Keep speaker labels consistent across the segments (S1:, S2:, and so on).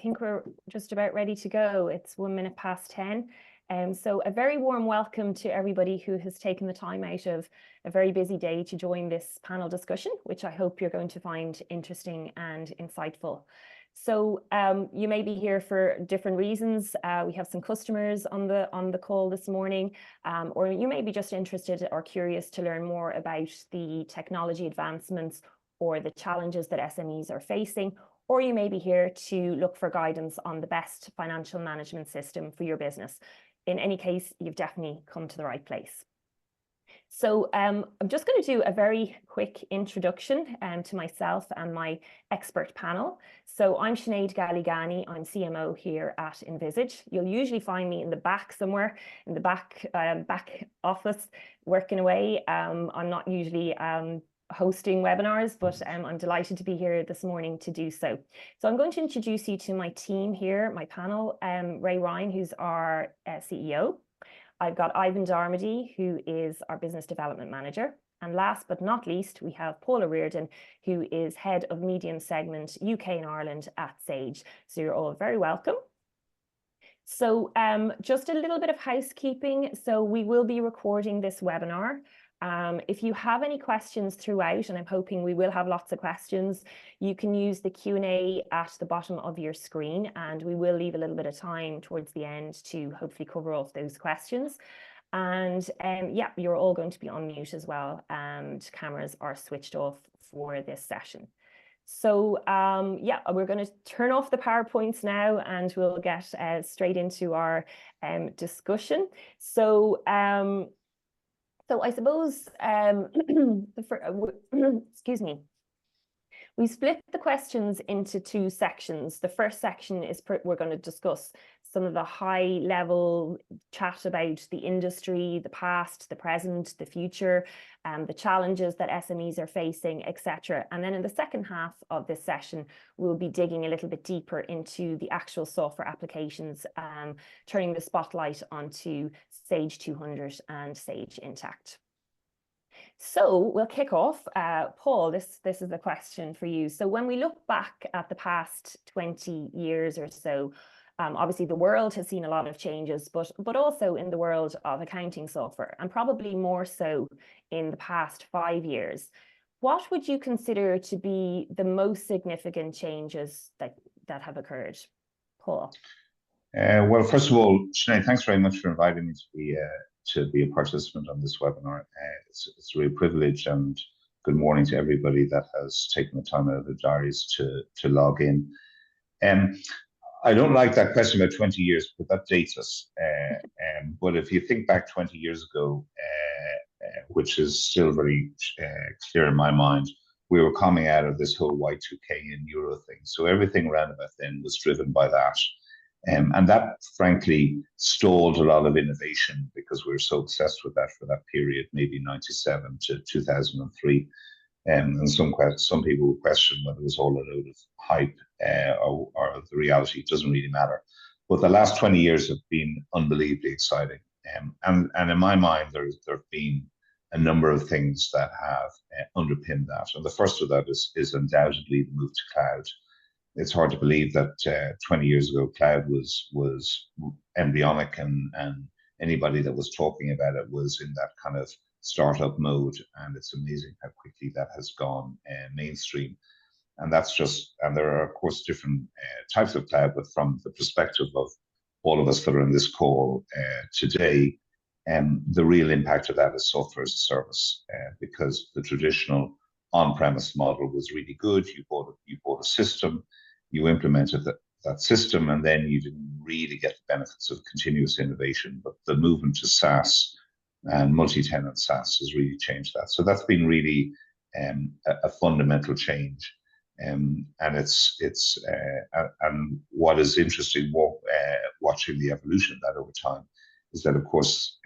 S1: think we're just about ready to go. It's 1 minute past 10. So a very warm welcome to everybody who has taken the time out of a very busy day to join this panel discussion, which I hope you're going to find interesting and insightful. So you may be here for different reasons. We have some customers on the call this morning, or you may be just interested or curious to learn more about the technology advancements or the challenges that SMEs are facing, or you may be here to look for guidance on the best financial management system for your business. In any case, you've definitely come to the right place. So I'm just going to do a very quick introduction to myself and my expert panel. So I'm Sinead Galligani, I'm CMO here at Envisage. You'll usually find me in the back somewhere, in the back office, working away. I'm not usually hosting webinars, but I'm delighted to be here this morning to do so. So I'm going to introduce you to my team here, my panel, Ray Ryan, who's our CEO. I've got Ivan Darmody, who is our Business Development Manager. And last but not least, we have Paula Reardon, who is Head of Medium Segment UK and Ireland at Sage. So you're all very welcome. So just a little bit of housekeeping. So we will be recording this webinar. If you have any questions throughout, and I'm hoping we will have lots of questions, you can use the Q&A at the bottom of your screen, and we will leave a little bit of time towards the end to hopefully cover off those questions. And yeah, you're all going to be on mute as well, and cameras are switched off for this session. So yeah, we're going to turn off the PowerPoints now, and we'll get straight into our discussion. So I suppose, excuse me, we split the questions into two sections. The first section is we're going to discuss some of the high level chat about the industry, the past, the present, the future, the challenges that SMEs are facing, etc. And then in the second half of this session, we'll be digging a little bit deeper into the actual software applications, turning the spotlight onto Sage 200 and Sage Intacct. So we'll kick off. Paul, this is a question for you. So when we look back at the past 20 years or so, obviously the world has seen a lot of changes, but also in the world of accounting software, and probably more so in the past 5 years. What would you consider to be the most significant changes that have occurred? Paul?
S2: Well, first of all, Sinead, thanks very much for inviting me to be a participant on this webinar. It's a real privilege, and good morning to everybody that has taken the time out of their diaries to log in. I don't like that question about 20 years, but that dates us. But if you think back 20 years ago, which is still very clear in my mind, we were coming out of this whole Y2K and Euro thing. So everything around about then was driven by that. And that, frankly, stalled a lot of innovation because we were so obsessed with that for that period, maybe 97 to 2003. And some people will question whether it was all a load of hype or the reality. It doesn't really matter. But the last 20 years have been unbelievably exciting. And in my mind, there have been a number of things that have underpinned that. And the first of that is undoubtedly the move to cloud. It's hard to believe that 20 years ago, cloud was embryonic, and anybody that was talking about it was in that kind of startup mode. And it's amazing how quickly that has gone mainstream. And that's just, and there are, of course, different types of cloud, but from the perspective of all of us that are in this call today, the real impact of that is software as a service, because the traditional on-premise model was really good. You bought a system, you implemented that system, and then you didn't really get the benefits of continuous innovation. But the movement to SaaS and multi-tenant SaaS has really changed that. So that's been really a fundamental change. And what is interesting, watching the evolution of that over time, is that, of course,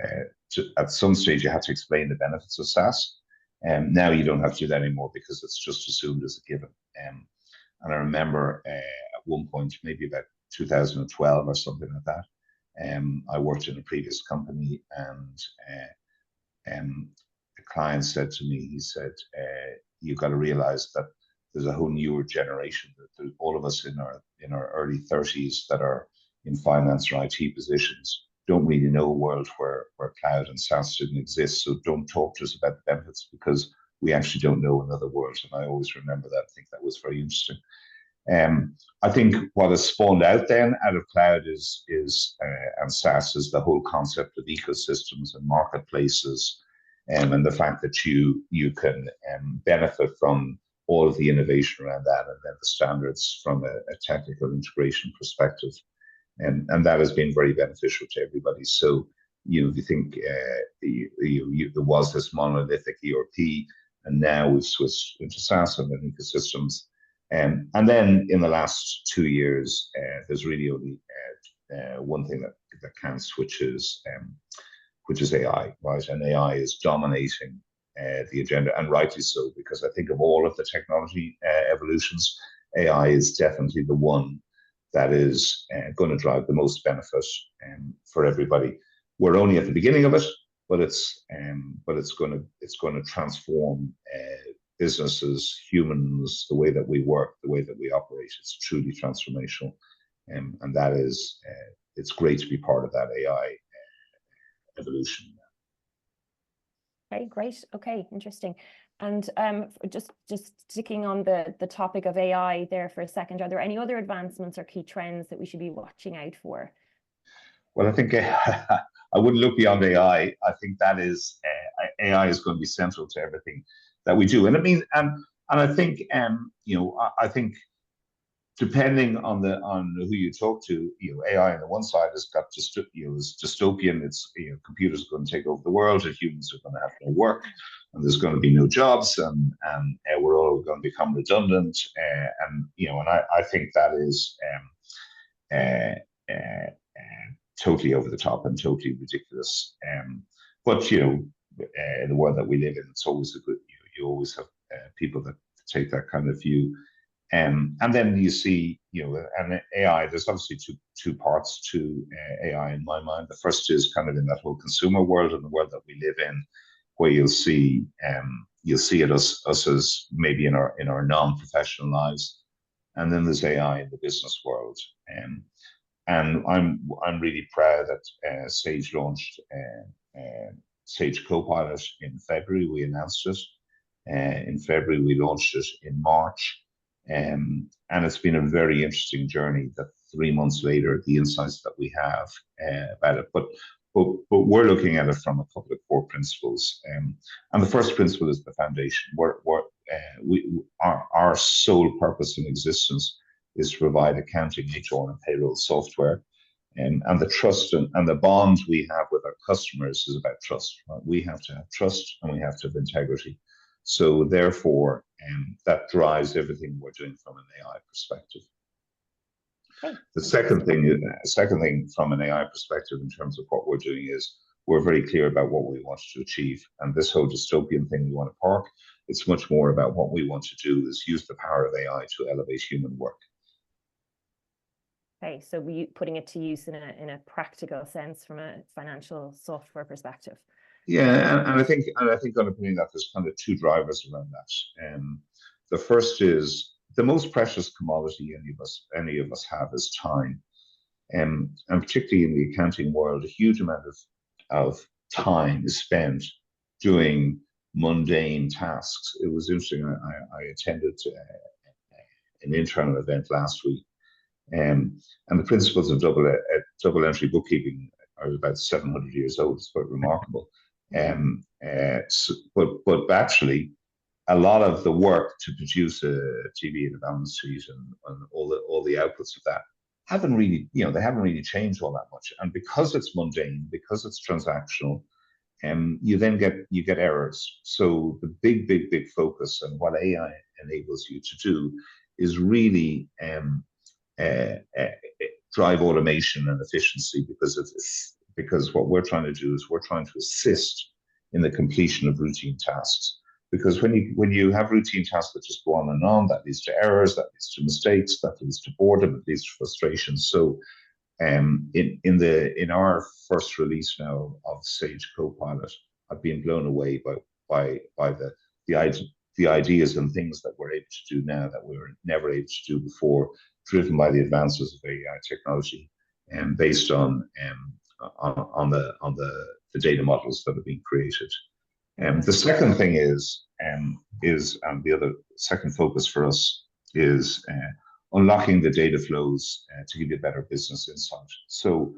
S2: at some stage you had to explain the benefits of SaaS. Now you don't have to do that anymore because it's just assumed as a given. And I remember at one point, maybe about 2012 or something like that, I worked in a previous company, and the client said to me, he said, you've got to realize that there's a whole newer generation. That all of us in our early 30s that are in finance or IT positions don't really know a world where cloud and SaaS didn't exist. So don't talk to us about the benefits, because we actually don't know another world. And I always remember that. I think that was very interesting. I think what has spawned out then out of cloud is and SaaS is the whole concept of ecosystems and marketplaces, and the fact that you can benefit from all of the innovation around that, and then the standards from a technical integration perspective, and that has been very beneficial to everybody. So if you think there was this monolithic ERP, and now we've switched into SaaS and then ecosystems. And then in the last 2 years, there's really only one thing that can switch which is AI, right? And AI is dominating the agenda, and rightly so, because I think of all of the technology evolutions, AI is definitely the one that is going to drive the most benefit for everybody. We're only at the beginning of it, but it's going to transform businesses, humans, the way that we work, the way that we operate. It's truly transformational, and that is it's great to be part of that AI evolution.
S1: Okay, great. Okay, interesting. And just sticking on the topic of AI there for a second, are there any other advancements or key trends that we should be watching out for?
S2: Well, I think I wouldn't look beyond AI. I think that is AI is going to be central to everything that we do, and it means and I think I think depending on who you talk to, AI on the one side has got is dystopian. It's computers are going to take over the world, and humans are going to have no work, and there's going to be no jobs, and we're all going to become redundant, and I think that is totally over the top and totally ridiculous. But in the world that we live in, it's always a good. You always have people that take that kind of view. And then you see, and AI, there's obviously two parts to AI in my mind. The first is kind of in that whole consumer world and the world that we live in, where you'll see it us as maybe in our non-professional lives. And then there's AI in the business world. And I'm really proud that Sage launched Sage Copilot in February. We announced it. In February, we launched it in March. And it's been a very interesting journey that 3 months later, the insights that we have about it. But we're looking at it from a couple of core principles. And the first principle is the foundation. Our sole purpose in existence is to provide accounting, HR, and payroll software. And the trust and the bond we have with our customers is about trust. Right? We have to have trust, and we have to have integrity. So therefore, that drives everything we're doing from an AI perspective. Okay. The second thing from an AI perspective in terms of what we're doing is we're very clear about what we want to achieve. And this whole dystopian thing we want to park, it's much more about what we want to do is use the power of AI to elevate human work.
S1: Okay, so we putting it to use in a practical sense from a financial software perspective.
S2: Yeah, and I think underpinning that there's kind of two drivers around that. The first is the most precious commodity any of us have is time, and particularly in the accounting world, a huge amount of time is spent doing mundane tasks. It was interesting. I attended an internal event last week, and the principles of double entry bookkeeping are about 700 years old. It's quite remarkable. But actually, a lot of the work to produce a TV and a balance sheet and all the outputs of that haven't really, they haven't really changed all that much. And because it's mundane, because it's transactional, you then get errors. So the big focus and what AI enables you to do is really drive automation and efficiency, because what we're trying to do is we're trying to assist in the completion of routine tasks. Because when you have routine tasks that just go on and on, that leads to errors, that leads to mistakes, that leads to boredom, it leads to frustration. So in our first release now of Sage Copilot, I've been blown away by the the ideas and things that we're able to do now that we were never able to do before, driven by the advances of AI technology and based on the data models that have been created. The second thing is the other second focus for us is unlocking the data flows to give you better business insight. So,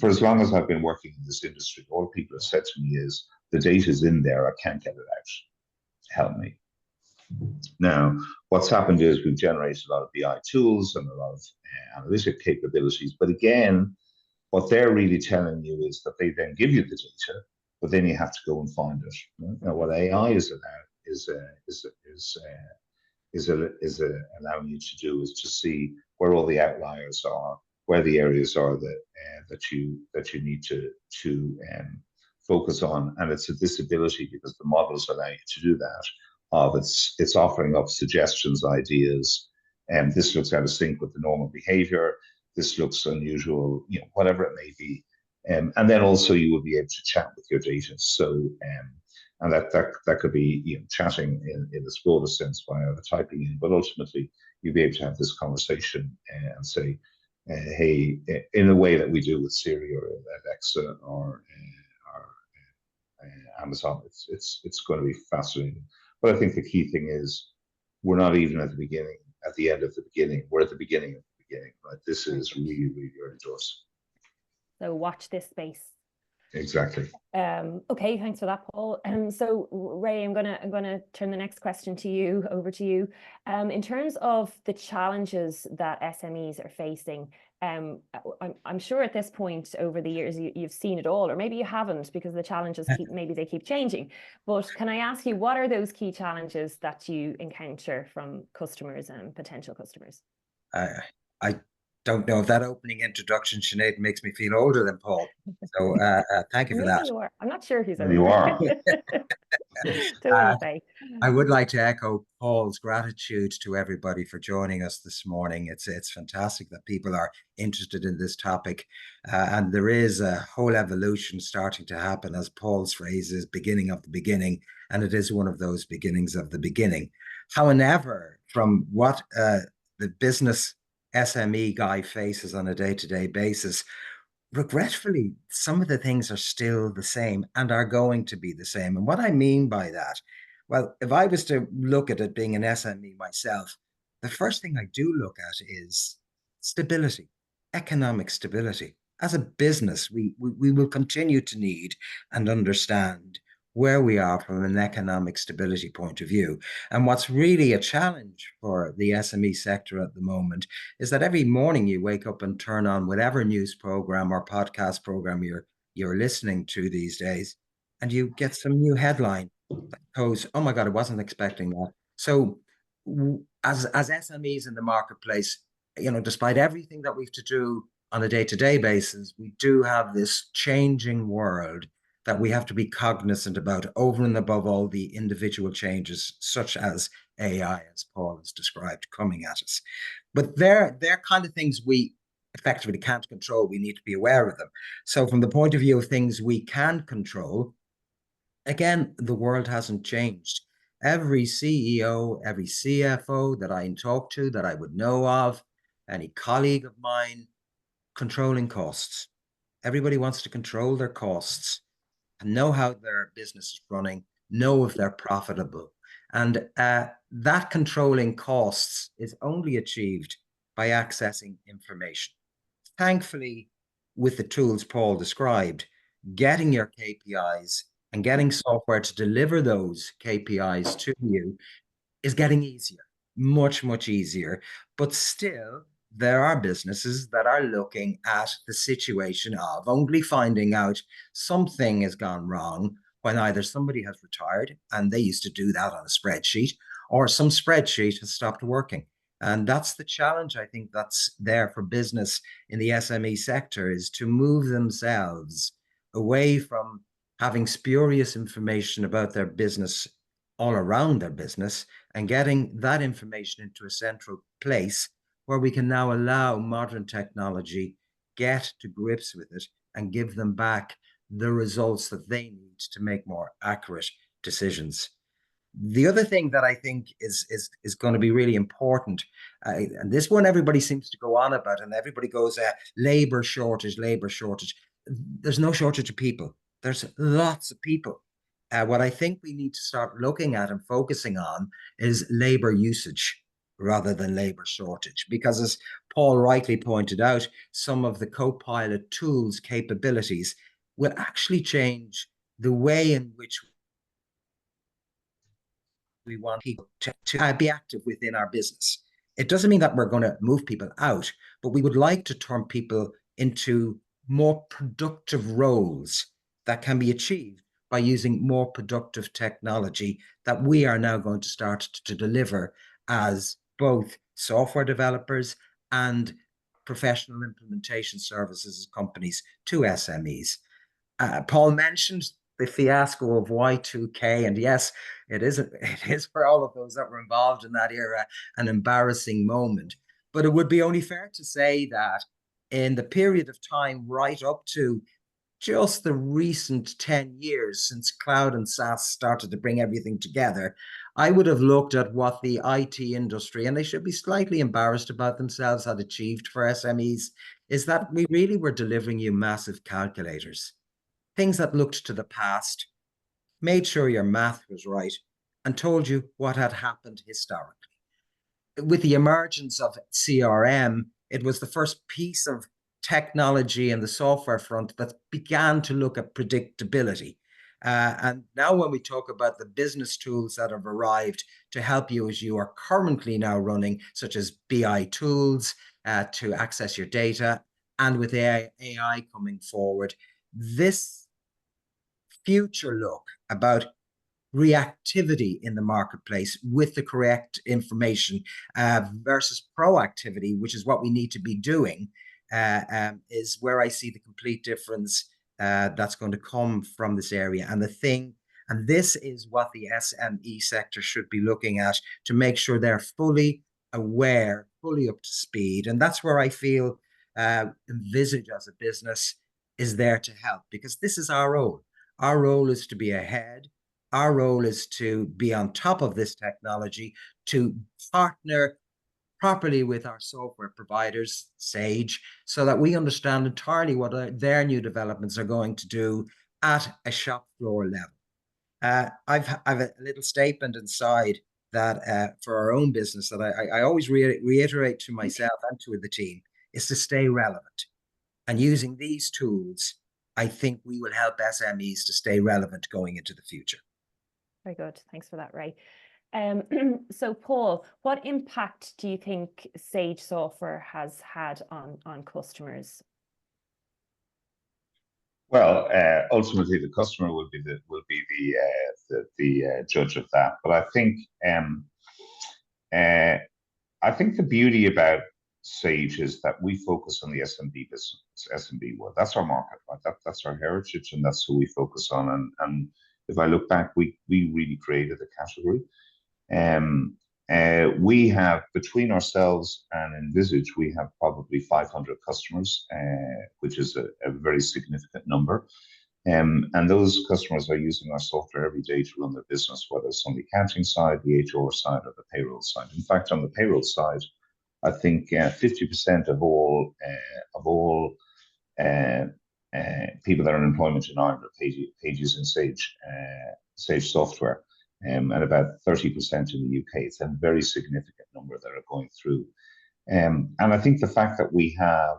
S2: for as long as I've been working in this industry, all people have said to me is, the data is in there, I can't get it out. Help me. Now, what's happened is we've generated a lot of BI tools and a lot of analytic capabilities. But again, what they're really telling you is that they then give you the data, but then you have to go and find it. Right? Now, what AI is allowing you to do is to see where all the outliers are, where the areas are that you need to focus on, and it's a disability because the models allow you to do that. It's offering up suggestions, ideas, and this looks out of sync with the normal behavior. This looks unusual, whatever it may be. And then also you will be able to chat with your data. So, and that could be chatting in the broader sense via the typing in, but ultimately you'll be able to have this conversation and say, hey, in a way that we do with Siri or Alexa or Amazon, it's going to be fascinating. But I think the key thing is we're not even at the end of the beginning. We're at the beginning of the beginning, right? This is really, really early doors.
S1: So watch this space.
S2: Exactly.
S1: Okay, thanks for that, Paul. So Ray, I'm gonna turn the next question over to you. In terms of the challenges that SMEs are facing, I'm sure at this point over the years you've seen it all, or maybe you haven't because the challenges keep changing. But can I ask you, what are those key challenges that you encounter from customers and potential customers?
S3: I don't know if that opening introduction, Sinead, makes me feel older than Paul. So thank you for that.
S1: You are. I'm not sure if he's older.
S2: You are.
S1: Totally.
S3: I would like to echo Paul's gratitude to everybody for joining us this morning. It's fantastic that people are interested in this topic, and there is a whole evolution starting to happen, as Paul's phrase is, beginning of the beginning, and it is one of those beginnings of the beginning. However, from what the business SME guy faces on a day-to-day basis, regretfully, some of the things are still the same and are going to be the same. And what I mean by that, well, if I was to look at it being an SME myself, the first thing I do look at is stability, economic stability. As a business, we will continue to need and understand where we are from an economic stability point of view. And what's really a challenge for the SME sector at the moment is that every morning you wake up and turn on whatever news program or podcast program you're listening to these days, and you get some new headline that goes, oh my God, I wasn't expecting that. So as SMEs in the marketplace, despite everything that we have to do on a day-to-day basis, we do have this changing world that we have to be cognizant about over and above all the individual changes, such as AI, as Paul has described, coming at us. But they're kind of things we effectively can't control. We need to be aware of them. So from the point of view of things we can control, again, the world hasn't changed. Every CEO, every CFO that I talk to, that I would know of, any colleague of mine, controlling costs. Everybody wants to control their costs and know how their business is running, know if they're profitable. And that controlling costs is only achieved by accessing information. Thankfully, with the tools Paul described, getting your KPIs and getting software to deliver those KPIs to you is getting easier, much, much easier. But still, there are businesses that are looking at the situation of only finding out something has gone wrong when either somebody has retired, and they used to do that on a spreadsheet, or some spreadsheet has stopped working. And that's the challenge, I think, that's there for business in the SME sector, is to move themselves away from having spurious information about their business all around their business and getting that information into a central place where we can now allow modern technology get to grips with it and give them back the results that they need to make more accurate decisions. The other thing that I think is going to be really important, and this one everybody seems to go on about, and everybody goes, labor shortage, labor shortage. There's no shortage of people. There's lots of people. What I think we need to start looking at and focusing on is labor usage rather than labor shortage. Because as Paul rightly pointed out, some of the Copilot tools capabilities will actually change the way in which we want people to be active within our business. It doesn't mean that we're going to move people out, but we would like to turn people into more productive roles that can be achieved by using more productive technology that we are now going to start to deliver as both software developers and professional implementation services companies to SMEs. Paul mentioned the fiasco of Y2K, and yes, it is for all of those that were involved in that era an embarrassing moment. But it would be only fair to say that in the period of time right up to just the recent 10 years since cloud and SaaS started to bring everything together, I would have looked at what the IT industry, and they should be slightly embarrassed about themselves, had achieved for SMEs, is that we really were delivering you massive calculators, things that looked to the past, made sure your math was right, and told you what had happened historically. With the emergence of CRM, it was the first piece of technology in the software front that began to look at predictability. And now when we talk about the business tools that have arrived to help you as you are currently now running, such as BI tools to access your data, and with AI coming forward, this future look about reactivity in the marketplace with the correct information versus proactivity, which is what we need to be doing, is where I see the complete difference that's going to come from this area. And this is what the SME sector should be looking at to make sure they're fully aware, fully up to speed. And that's where I feel Envisage as a business is there to help, because this is our role. Our role is to be ahead. Our role is to be on top of this technology, to partner properly with our software providers, Sage, so that we understand entirely what their new developments are going to do at a shop floor level. I've a little statement inside that for our own business that I always reiterate to myself and to the team is to stay relevant. And using these tools, I think we will help SMEs to stay relevant going into the future.
S1: Very good. Thanks for that, Ray. So Paul, what impact do you think Sage software has had on customers?
S2: Well, ultimately, the customer will be the judge of that. But I think the beauty about Sage is that we focus on the SMB business, SMB world. That's our market, right? That's our heritage, and that's who we focus on. And if I look back, we really created a category. We have, between ourselves and Envisage, we have probably 500 customers, which is a very significant number. And those customers are using our software every day to run their business, whether it's on the accounting side, the HR side, or the payroll side. In fact, on the payroll side, I think 50% of all people that are in employment in Ireland are paid using Sage software, and about 30% in the UK. It's a very significant number that are going through. And I think the fact that we have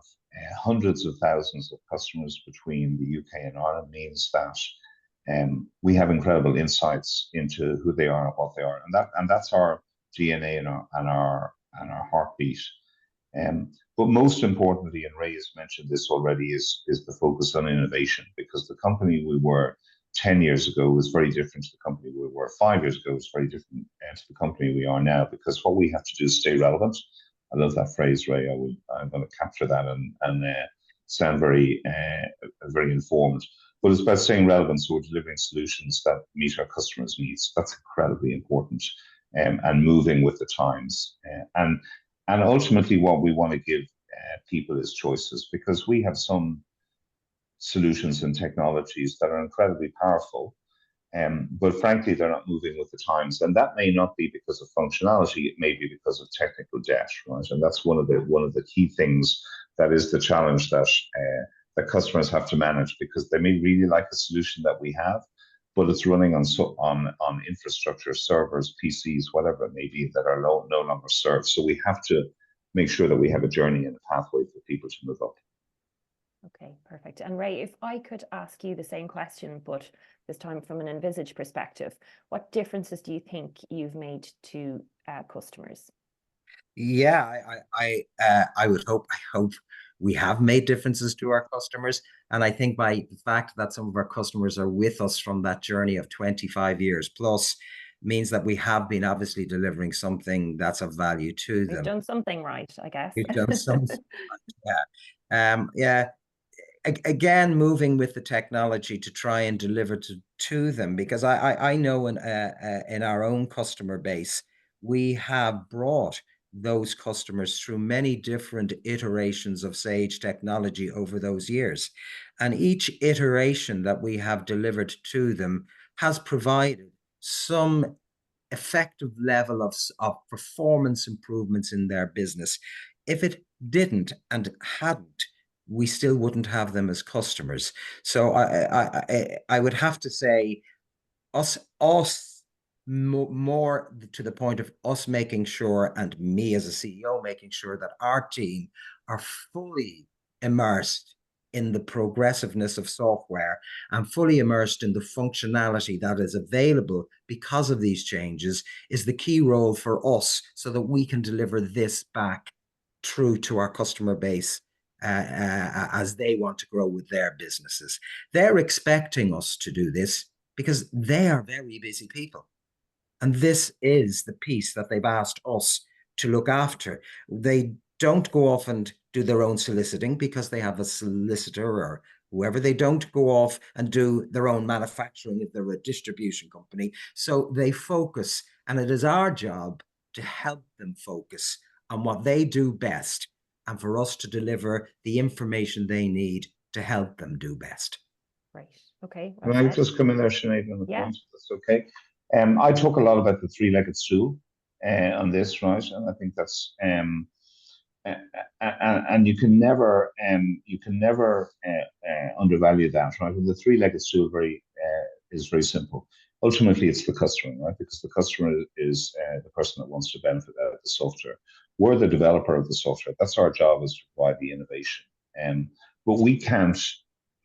S2: hundreds of thousands of customers between the UK and Ireland means that we have incredible insights into who they are and what they are, and that's our DNA and our heartbeat. But most importantly, and Ray has mentioned this already, is the focus on innovation, because the company we were 10 years ago was very different to the company we were 5 years ago. It's very different to the company we are now, because what we have to do is stay relevant. I love that phrase, Ray. I'm going to capture that and sound very informed. But it's about staying relevant, so we're delivering solutions that meet our customers' needs. That's incredibly important, and moving with the times. And ultimately, what we want to give people is choices, because we have some solutions and technologies that are incredibly powerful, But frankly, they're not moving with the times, and that may not be because of functionality. It may be because of technical debt, right? And that's one of the key things that is the challenge that customers have to manage, because they may really like a solution that we have, but it's running on infrastructure, servers, PCs, whatever it may be, that are no longer served. So we have to make sure that we have a journey and a pathway for people to move up.
S1: Okay, perfect. And Ray, if I could ask you the same question, but this time from an Envisage perspective, what differences do you think you've made to customers?
S3: Yeah, I hope we have made differences to our customers. And I think by the fact that some of our customers are with us from that journey of 25 years plus means that we have been obviously delivering something that's of value to them.
S1: We've done something right, I guess.
S3: We've done something right, yeah. Yeah. Again, moving with the technology to try and deliver to them, because I know in our own customer base, we have brought those customers through many different iterations of Sage technology over those years. And each iteration that we have delivered to them has provided some effective level of performance improvements in their business. If it didn't and hadn't, we still wouldn't have them as customers. So I would have to say us more to the point of us making sure, and me as a CEO making sure, that our team are fully immersed in the progressiveness of software and fully immersed in the functionality that is available because of these changes is the key role for us, so that we can deliver this back through to our customer base as they want to grow with their businesses. They're expecting us to do this because they are very busy people. And this is the piece that they've asked us to look after. They don't go off and do their own soliciting because they have a solicitor or whoever. They don't go off and do their own manufacturing if they're a distribution company. So they focus, and it is our job to help them focus on what they do best, and for us to deliver the information they need to help them do best.
S1: Right. Okay.
S2: Can I just come in there, Sinead, on the point? That's okay. I talk a lot about the three-legged stool on this, right? And I think that's and you can never undervalue that, right? And the three-legged stool is very simple. Ultimately, it's the customer, right? Because the customer is the person that wants to benefit out of the software. We're the developer of the software. That's our job, is to provide the innovation. But we can't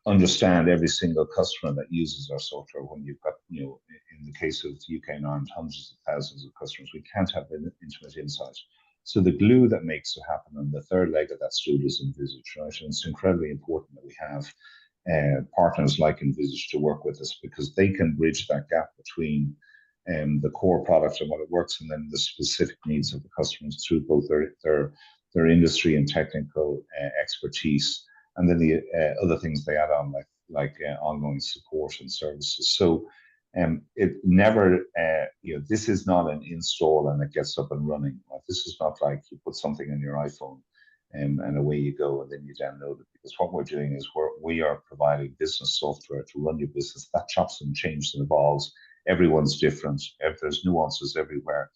S2: understand every single customer that uses our software. When you've got, in the case of UK and Ireland, hundreds of thousands of customers, we can't have intimate insight. So the glue that makes it happen on the third leg of that stool is Envisage, right? And it's incredibly important that we have partners like Envisage to work with us, because they can bridge that gap between the core product and what it works, and then the specific needs of the customers through both their industry and technical expertise, and then the other things they add on, like ongoing support and services. So it never, this is not an install and it gets up and running. This is not like you put something on your iPhone and away you go, and then you download it. Because what we're doing is we are providing business software to run your business that chops and changes and evolves. Everyone's different. There's nuances everywhere,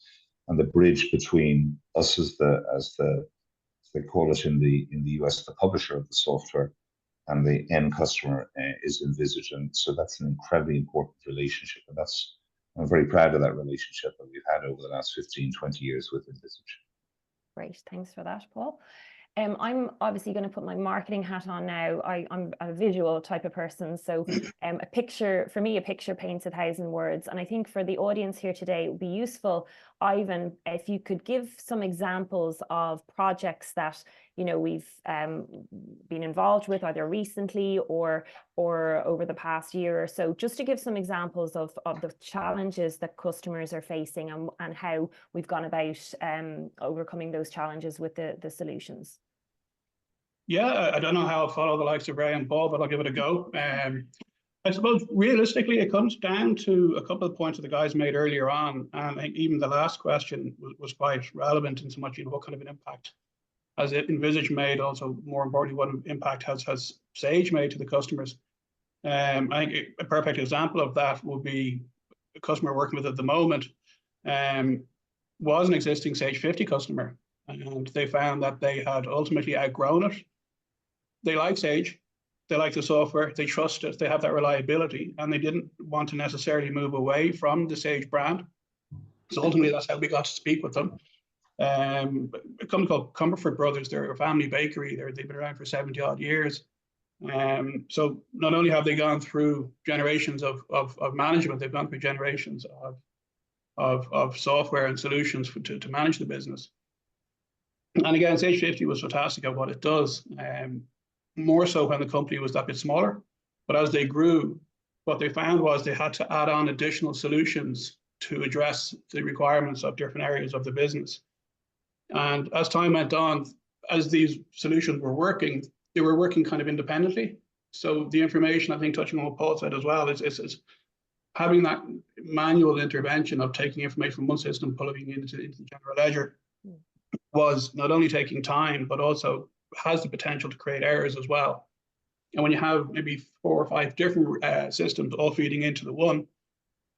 S2: and the bridge between us as they call it in the US, the publisher of the software, and the end customer is Envisage. And so that's an incredibly important relationship, and I'm very proud of that relationship that we've had over the last 15, 20 years with Envisage.
S1: Great, thanks for that, Paul. I'm obviously going to put my marketing hat on now. I'm a visual type of person, so a picture paints 1,000 words. And I think for the audience here today, it would be useful, Ivan, if you could give some examples of projects that we've been involved with, either recently or over the past year or so, just to give some examples of the challenges that customers are facing and how we've gone about overcoming those challenges with the solutions.
S4: Yeah, I don't know how I'll follow the likes of Ray and Paul, but I'll give it a go. I suppose realistically, it comes down to a couple of points that the guys made earlier on. And I think even the last question was quite relevant in so much, what kind of an impact has Envisage made? Also, more importantly, what impact has Sage made to the customers? I think a perfect example of that would be a customer we're working with at the moment. Was an existing Sage 50 customer, and they found that they had ultimately outgrown it. They like Sage, they like the software, they trust it, they have that reliability, and they didn't want to necessarily move away from the Sage brand. So ultimately, that's how we got to speak with them. A company called Cumberford Brothers, they're a family bakery. They've been around for 70 odd years. So not only have they gone through generations of management, they've gone through generations of software and solutions to manage the business. And again, Sage 50 was fantastic at what it does. More so when the company was that bit smaller. But as they grew, what they found was they had to add on additional solutions to address the requirements of different areas of the business. And as time went on, as these solutions were working, they were working kind of independently. So the information, I think, touching on what Paul said as well, is having that manual intervention of taking information from one system, pulling it into the general ledger, was not only taking time, but also has the potential to create errors as well. And when you have maybe 4 or 5 different systems all feeding into the one,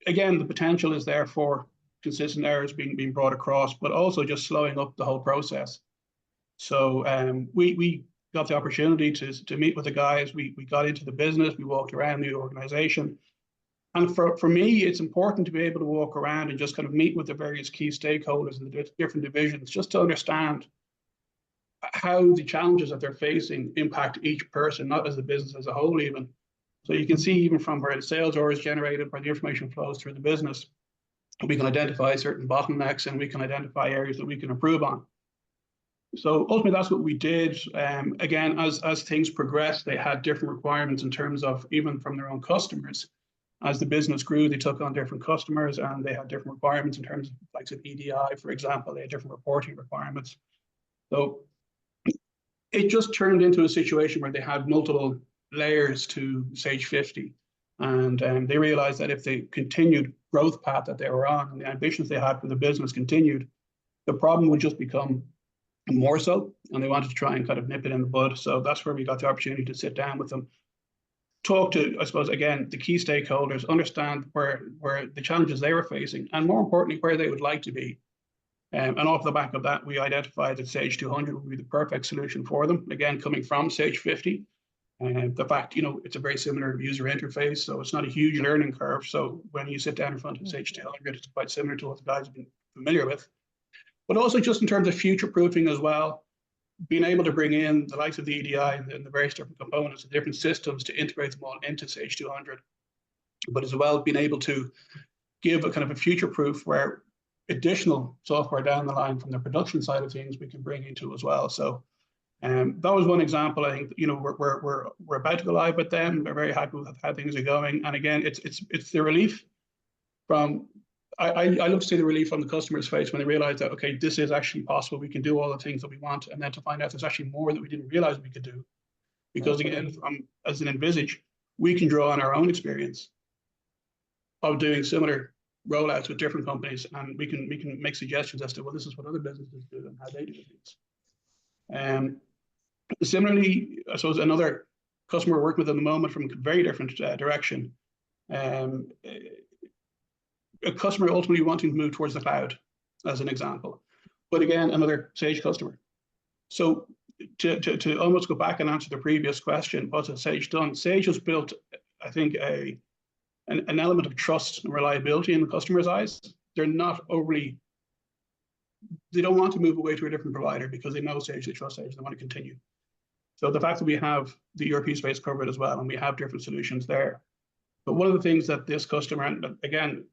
S4: again, the potential is there for consistent errors being brought across, but also just slowing up the whole process. So we got the opportunity to meet with the guys. We got into the business, we walked around the organization. And for me, it's important to be able to walk around and just kind of meet with the various key stakeholders in the different divisions, just to understand how the challenges that they're facing impact each person, not as the business as a whole even. So you can see even from where the sales order is generated, where the information flows through the business, we can identify certain bottlenecks and we can identify areas that we can improve on. So ultimately, that's what we did. Again, as things progressed, they had different requirements in terms of even from their own customers. As the business grew, they took on different customers and they had different requirements in terms of like EDI, for example, they had different reporting requirements. So it just turned into a situation where they had multiple layers to Sage 50. And they realized that if the continued growth path that they were on and the ambitions they had for the business continued, the problem would just become more so. And they wanted to try and kind of nip it in the bud. So that's where we got the opportunity to sit down with them, talk to, I suppose, again, the key stakeholders, understand where the challenges they were facing, and more importantly, where they would like to be. And off the back of that, we identified that Sage 200 would be the perfect solution for them. Again, coming from Sage 50, and the fact, it's a very similar user interface, so it's not a huge learning curve. So when you sit down in front of Sage 200, it's quite similar to what the guys have been familiar with. But also just in terms of future-proofing as well, being able to bring in the likes of the EDI and the various different components, the different systems to integrate them all into Sage 200, but as well being able to give a kind of a future-proof where additional software down the line from the production side of things we can bring into as well. So that was one example. I think we're about to go live with them. We're very happy with how things are going. And again, it's the relief from. I love to see the relief on the customer's face when they realize that, okay, this is actually possible. We can do all the things that we want, and then to find out there's actually more that we didn't realize we could do. Because again, as an Envisage, we can draw on our own experience of doing similar rollouts with different companies, and we can make suggestions as to, well, this is what other businesses do and how they do things. Similarly, I suppose another customer we're working with at the moment from a very different direction. A customer ultimately wanting to move towards the cloud, as an example. But again, another Sage customer. So to almost go back and answer the previous question, what has Sage done? Sage has built, I think, an element of trust and reliability in the customer's eyes. They're not overly, they don't want to move away to a different provider because they know Sage, they trust Sage, they want to continue. So the fact that we have the ERP space covered as well, and we have different solutions there. But one of the things that this customer, and again,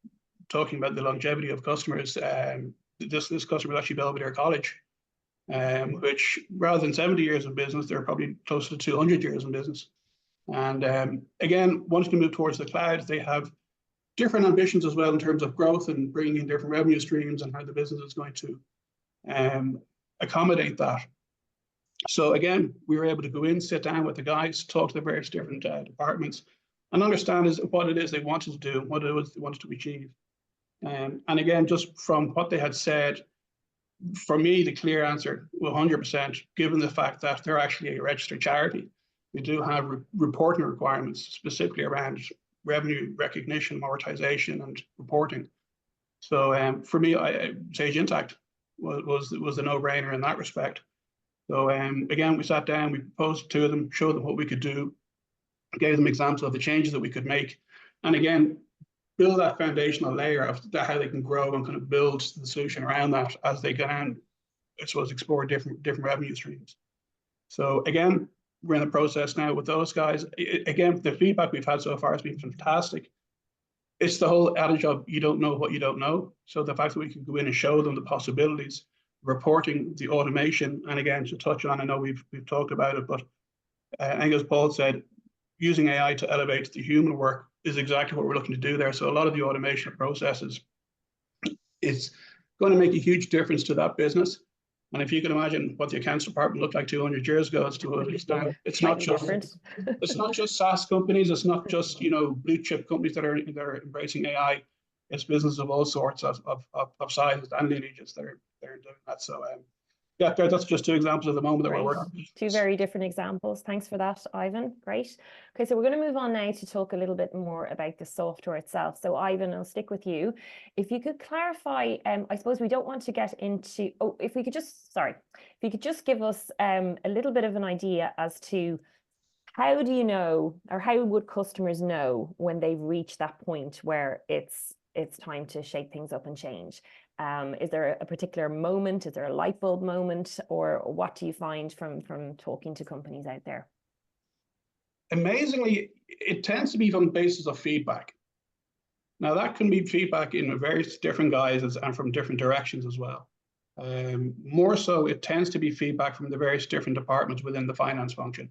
S4: talking about the longevity of customers, this customer is actually Belvedere College, which rather than 70 years in business, they're probably closer to 200 years in business. And again, wanting to move towards the cloud, they have different ambitions as well in terms of growth and bringing in different revenue streams and how the business is going to accommodate that. So again, we were able to go in, sit down with the guys, talk to the various different departments, and understand what it is they wanted to do, what it was they wanted to achieve. And again, just from what they had said, for me, the clear answer, 100%, given the fact that they're actually a registered charity, they do have reporting requirements specifically around revenue recognition, amortization, and reporting. So for me, Sage Intacct was a no-brainer in that respect. So again, we sat down, we proposed to them, showed them what we could do, gave them examples of the changes that we could make, and again, build that foundational layer of how they can grow and kind of build the solution around that as they go down, I suppose, explore different revenue streams. So again, we're in the process now with those guys. Again, the feedback we've had so far has been fantastic. It's the whole adage of you don't know what you don't know. So the fact that we can go in and show them the possibilities, reporting, the automation, and again, to touch on, I know we've talked about it, but I think as Paul said, using AI to elevate the human work is exactly what we're looking to do there. So a lot of the automation processes, it's going to make a huge difference to that business. And if you can imagine what the accounts department looked like 200 years ago, it's not just SaaS companies, it's not just blue chip companies that are embracing AI. It's businesses of all sorts of sizes and lineages that are doing that. So yeah, that's just two examples at the moment that we're working on.
S1: Two very different examples. Thanks for that, Ivan. Great. Okay, so we're going to move on now to talk a little bit more about the software itself. So Ivan, I'll stick with you. If you could clarify, I suppose we don't want to get into, if you could just give us a little bit of an idea as to how do you know, or how would customers know when they've reached that point where it's time to shake things up and change? Is there a particular moment? Is there a light bulb moment? Or what do you find from talking to companies out there?
S4: Amazingly, it tends to be on the basis of feedback. Now, that can be feedback in various different guises and from different directions as well. More so, it tends to be feedback from the various different departments within the finance function.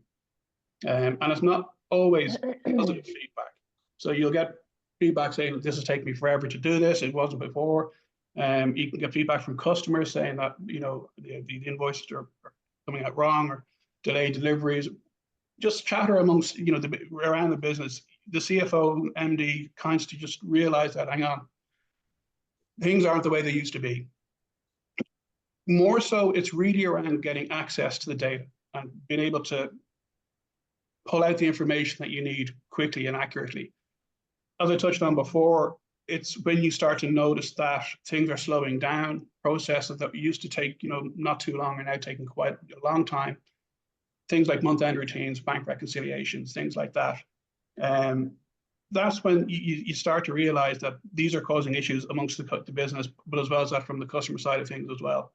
S4: And it's not always positive feedback. So you'll get feedback saying, this has taken me forever to do this, it wasn't before. You can get feedback from customers saying that the invoices are coming out wrong or delayed deliveries. Just chatter amongst around the business. The CFO, MD, kinds to just realize that, hang on, things aren't the way they used to be. More so, it's really around getting access to the data and being able to pull out the information that you need quickly and accurately. As I touched on before, it's when you start to notice that things are slowing down, processes that used to take not too long are now taking quite a long time. Things like month-end routines, bank reconciliations, things like that. That's when you start to realize that these are causing issues amongst the business, but as well as that from the customer side of things as well.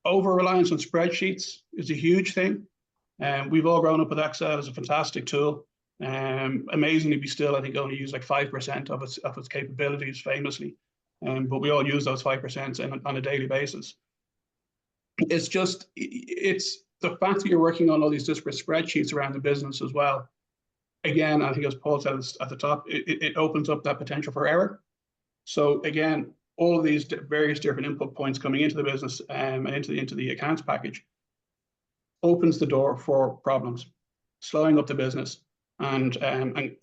S4: Over-reliance on spreadsheets is a huge thing. We've all grown up with Excel as a fantastic tool. Amazingly, we still, I think, only use like 5% of its capabilities famously. But we all use those 5% on a daily basis. It's the fact that you're working on all these disparate spreadsheets around the business as well. Again, I think as Paul said at the top, it opens up that potential for error. So again, all of these various different input points coming into the business and into the accounts package opens the door for problems, slowing up the business, and I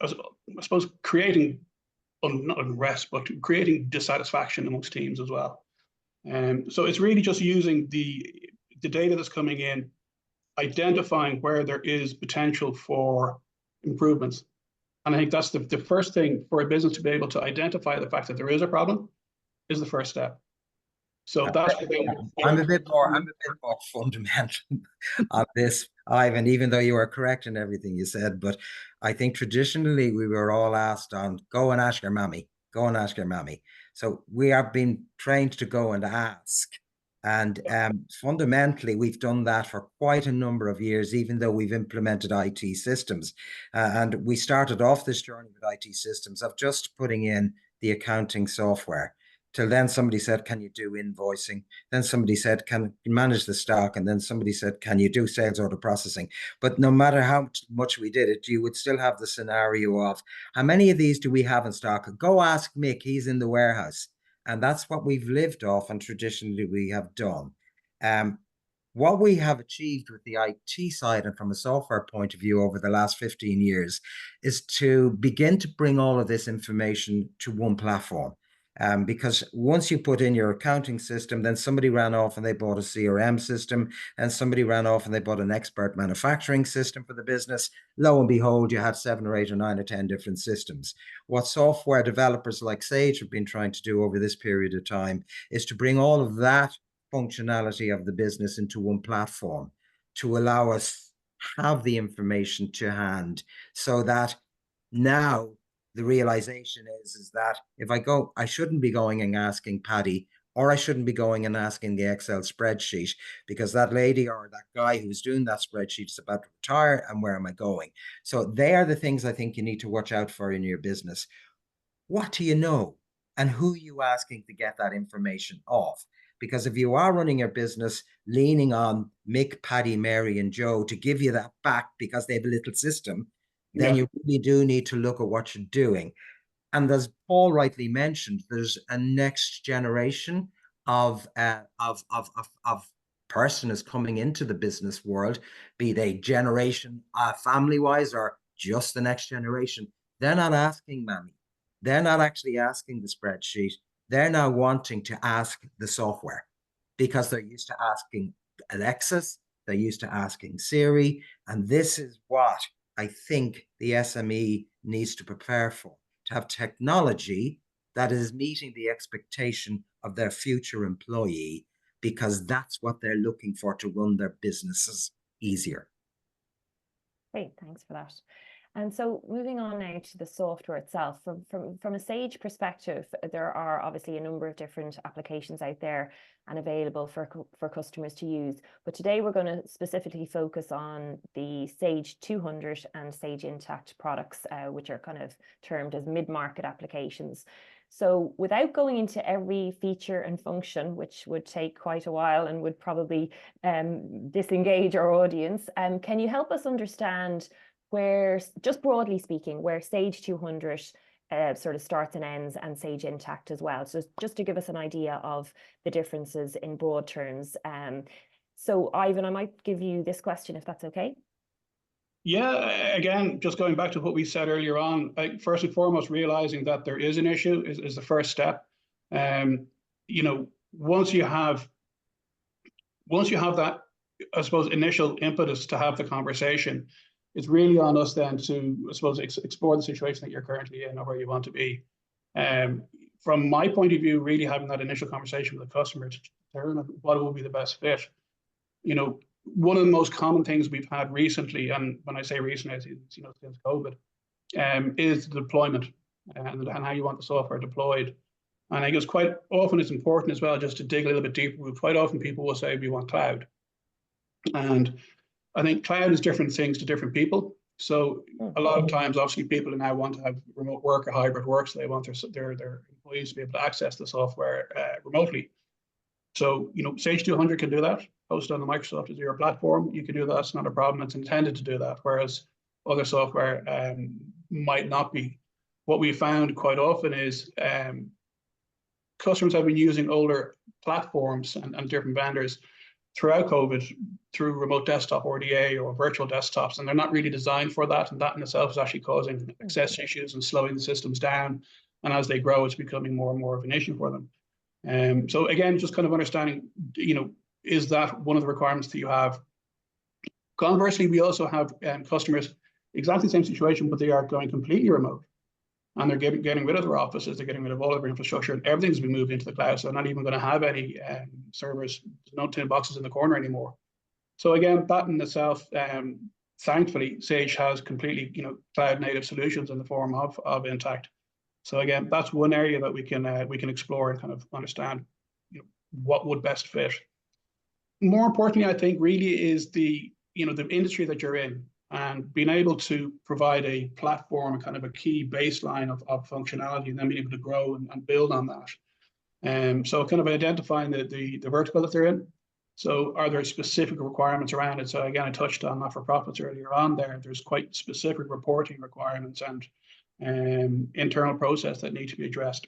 S4: suppose creating not unrest, but creating dissatisfaction amongst teams as well. So it's really just using the data that's coming in, identifying where there is potential for improvements. And I think that's the first thing for a business to be able to identify the fact that there is a problem is the first step. So that's
S3: I'm a bit more fundamental on this, Ivan, even though you are correct in everything you said. But I think traditionally we were all asked on go and ask your mammy, go and ask your mammy. So we have been trained to go and ask. And fundamentally, we've done that for quite a number of years, even though we've implemented IT systems. And we started off this journey with IT systems of just putting in the accounting software. Till then somebody said, can you do invoicing? Then somebody said, can you manage the stock? And then somebody said, can you do sales order processing? But no matter how much we did it, you would still have the scenario of how many of these do we have in stock? Go ask Mick, he's in the warehouse. And that's what we've lived off and traditionally we have done. What we have achieved with the IT side and from a software point of view over the last 15 years is to begin to bring all of this information to one platform. Because once you put in your accounting system, then somebody ran off and they bought a CRM system, and somebody ran off and they bought an expert manufacturing system for the business. Lo and behold, you had 7 or 8 or 9 or 10 different systems. What software developers like Sage have been trying to do over this period of time is to bring all of that functionality of the business into one platform to allow us have the information to hand, so that now the realization is that if I go, I shouldn't be going and asking Paddy, or I shouldn't be going and asking the Excel spreadsheet, because that lady or that guy who's doing that spreadsheet is about to retire, and where am I going? So they are the things I think you need to watch out for in your business. What do you know? And who are you asking to get that information off? Because if you are running your business leaning on Mick, Paddy, Mary, and Joe to give you that back because they have a little system, then you really do need to look at what you're doing. And as Paul rightly mentioned, there's a next generation of person is coming into the business world, be they generation family-wise or just the next generation. They're not asking Mammy. They're not actually asking the spreadsheet. They're now wanting to ask the software, because they're used to asking Alexis, they're used to asking Siri, and this is what I think the SME needs to prepare for, to have technology that is meeting the expectation of their future employee, because that's what they're looking for to run their businesses easier.
S1: Great, thanks for that. And so moving on now to the software itself, from a Sage perspective, there are obviously a number of different applications out there and available for customers to use. But today we're going to specifically focus on the Sage 200 and Sage Intacct products, which are kind of termed as mid-market applications. So without going into every feature and function, which would take quite a while and would probably disengage our audience, can you help us understand where, just broadly speaking, where Sage 200 sort of starts and ends, and Sage Intacct as well? So just to give us an idea of the differences in broad terms. So Ivan, I might give you this question if that's okay.
S4: Yeah, again, just going back to what we said earlier on, first and foremost, realizing that there is an issue is the first step. You know, once you have that, I suppose, initial impetus to have the conversation, it's really on us then to, I suppose, explore the situation that you're currently in or where you want to be. From my point of view, really having that initial conversation with the customer to determine what will be the best fit. You know, one of the most common things we've had recently, and when I say recently, it's, you know, since COVID, is the deployment and how you want the software deployed. And I guess quite often it's important as well just to dig a little bit deeper. Quite often people will say we want cloud. And I think cloud is different things to different people. So a lot of times, obviously, people now want to have remote work or hybrid work, so they want their employees to be able to access the software remotely. So, you know, Sage 200 can do that, hosted on the Microsoft Azure platform. You can do that, it's not a problem, it's intended to do that, whereas other software might not be. What we found quite often is customers have been using older platforms and different vendors throughout COVID through remote desktop RDA or virtual desktops, and they're not really designed for that. And that in itself is actually causing access issues and slowing the systems down. And as they grow, it's becoming more and more of an issue for them. So again, just kind of understanding, you know, is that one of the requirements that you have? Conversely, we also have customers, exactly the same situation, but they are going completely remote. And they're getting rid of their offices, they're getting rid of all of their infrastructure, and everything's been moved into the cloud. So they're not even going to have any servers, no tin boxes in the corner anymore. So again, that in itself, thankfully, Sage has completely, you know, cloud native solutions in the form of Intacct. So again, that's one area that we can explore and kind of understand, you know, what would best fit. More importantly, I think really is the, you know, the industry that you're in, and being able to provide a platform, kind of a key baseline of functionality, and then being able to grow and build on that. So kind of identifying the vertical that they're in. So are there specific requirements around it? So again, I touched on not-for-profits earlier on there. There's quite specific reporting requirements and internal process that need to be addressed.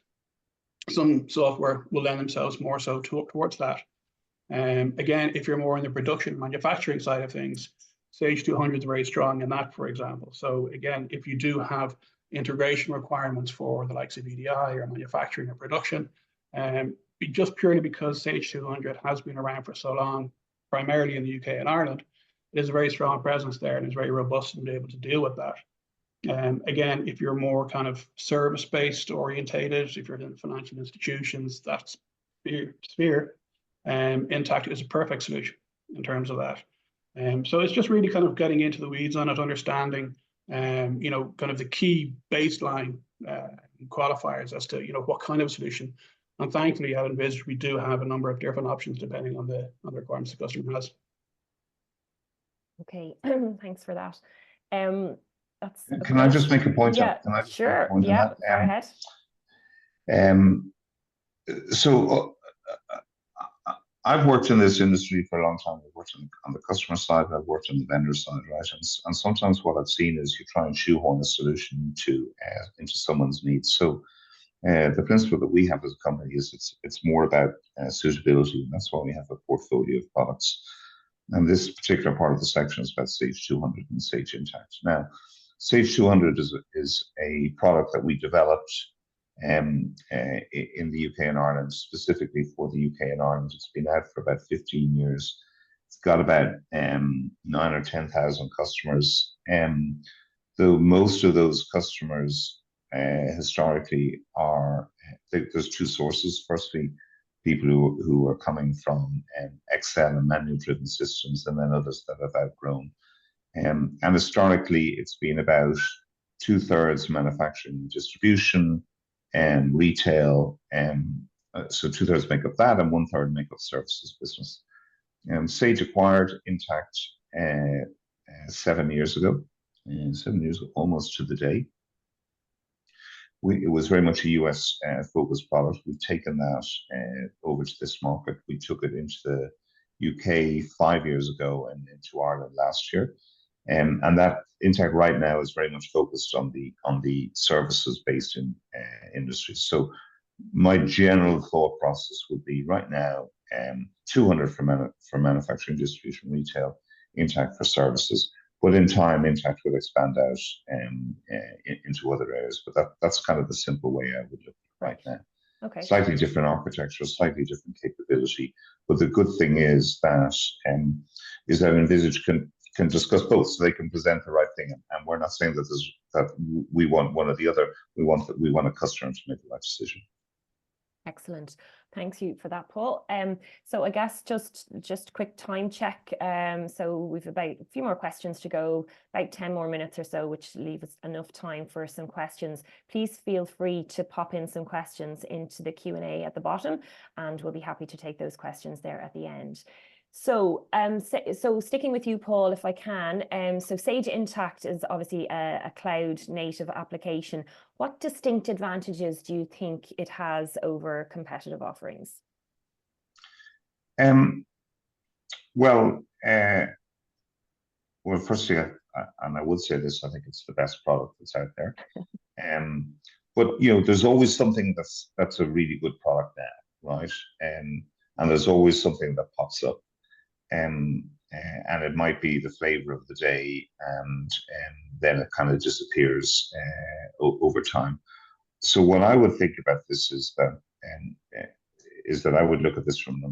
S4: Some software will lend themselves more so towards that. Again, if you're more in the production manufacturing side of things, Sage 200 is very strong in that, for example. So again, if you do have integration requirements for the likes of EDI or manufacturing or production. Just purely because Sage 200 has been around for so long, primarily in the UK and Ireland, it is a very strong presence there and is very robust and able to deal with that. Again, if you're more kind of service-based orientated, if you're in financial institutions, that sphere, Intact is a perfect solution in terms of that. So it's just really kind of getting into the weeds on it, understanding, you know, kind of the key baseline qualifiers as to, you know, what kind of solution. And thankfully at Envisage, we do have a number of different options depending on the requirements the customer has.
S1: Okay, thanks for that.
S2: Can I just make a point?
S1: Yeah, sure. Yeah, go ahead.
S2: So I've worked in this industry for a long time. I've worked on the customer side, I've worked on the vendor side, right? And sometimes what I've seen is you try and shoehorn a solution into someone's needs. So the principle that we have as a company is it's more about suitability, and that's why we have a portfolio of products. And this particular part of the section is about Sage 200 and Sage Intact. Now, Sage 200 is a product that we developed in the UK and Ireland, specifically for the UK and Ireland. It's been out for about 15 years. It's got about 9 or 10,000 customers. Though most of those customers historically are, there's two sources. Firstly, people who are coming from Excel and manual-driven systems, and then others that have outgrown. And historically, it's been about 2/3 manufacturing and distribution and retail, and so 2/3 make up that, and 1/3 make up services business. Sage acquired Intact 7 years ago, almost to the day. It was very much a US focused product. We've taken that over to this market. We took it into the UK 5 years ago and into Ireland last year. And that Intact right now is very much focused on the services based in industries. So my general thought process would be right now 200 for manufacturing, distribution, retail, Intact for services. But in time, Intact will expand out into other areas. But that's kind of the simple way I would look at it right now.
S1: Okay.
S2: Slightly different architecture, slightly different capability. But the good thing is that Envisage can discuss both, so they can present the right thing. And we're not saying that we want one or the other. We want a customer to make the right decision.
S1: Excellent. Thanks you for that, Paul. So I guess just quick time check. So we've about a few more questions to go, about 10 more minutes or so, which leave us enough time for some questions. Please feel free to pop in some questions into the Q&A at the bottom, and we'll be happy to take those questions there at the end. So, so sticking with you, Paul, if I can, so Sage Intact is obviously a cloud native application. What distinct advantages do you think it has over competitive offerings?
S2: Well, firstly, and I would say this, I think it's the best product that's out there. But you know, there's always something that's a really good product now, right? And there's always something that pops up. And it might be the flavor of the day, and then it kind of disappears over time. So what I would think about this is that I would look at this from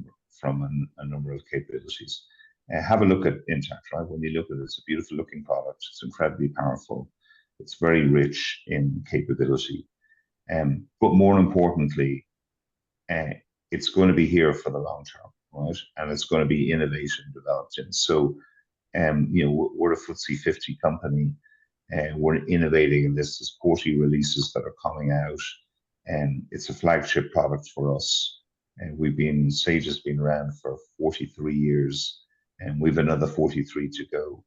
S2: a number of capabilities. Have a look at Intact, right? When you look at it, it's a beautiful looking product. It's incredibly powerful. It's very rich in capability. But more importantly, it's going to be here for the long term. Right, and it's going to be innovation developed in. So, you know, we're a FTSE 50 company, and we're innovating in this. There's 40 releases that are coming out, and it's a flagship product for us. And Sage has been around for 43 years, and we've another 43 to go.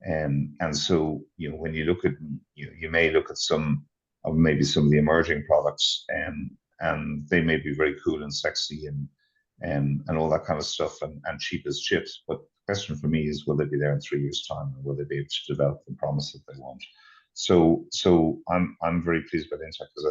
S2: And so, you know, when you look at, you may look at some of the emerging products, and they may be very cool and sexy and all that kind of stuff, and cheap as chips. But the question for me is, will they be there in 3 years' time, and will they be able to develop the promise that they want? So I'm very pleased with Intact, because